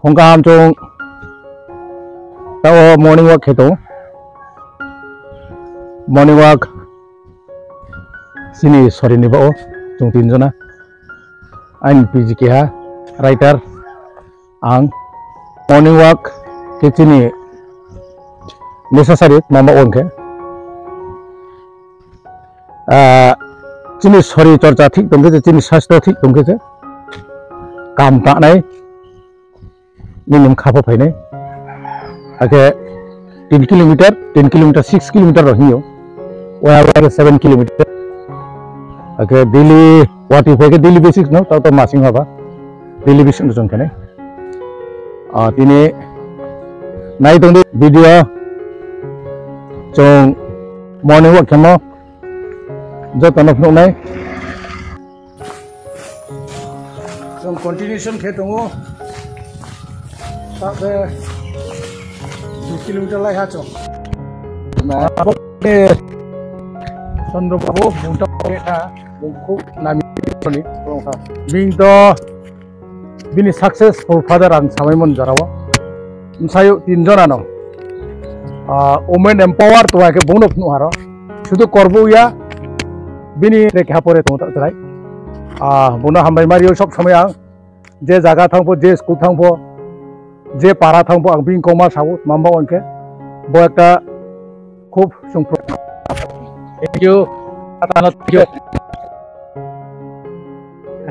Hongkam chung tao morning walk hetu morning walk sini sorry ni bao chung tin jona an PGK ha writer ang morning walk ke chini necessary mama on ke chini sorry chorcha thik tongke je chini sastro thik tongke je kam ta nai minimum khapa phainai ake 10 km 6 km rohio oya 7 km ake daily what if ke daily basics no ta masing haba daily basics jong khane tini nai tong video jong morning walk khamo jotono phno nai jong continuation khe tongo ta 2 km lai ha chong na Sondro Babu untuk kita bungku nami ni Rwkha bing to bini successful father ang samai mon jarawa sayo 3 jona no women empower to ke bonok nu haro sudu korbu ya bini rekha pore to ta trai bono hambai mario sok samai ang je jaga thangpo je school thangpo je para thangpo ang bing koma sabu mamba onke bo ekta khub sungpro thank you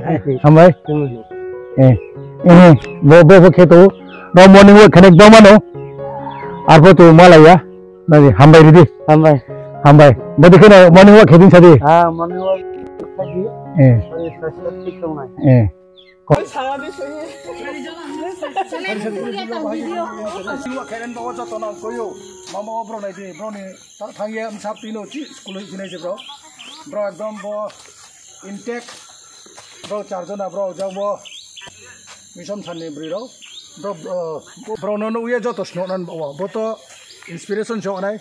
thank you hambai bo kheto no morning walk khanek ba mano arbo to malaya nani hambai ridi hambai bodi khena morning walk khedin sadi morning walk khadi oi social tik tong nai Sabi sini. Keren bawa contoh nang koyo, mama bro naik bro ni, tangya emsap tino ci sekolah ini aja bro, bro ekdom bo intake, bro charger na bro jauh bo mission sanni bro, bro nono uya jotos nonan bawa, boto inspiration show nai,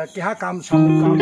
kiha kam sam kam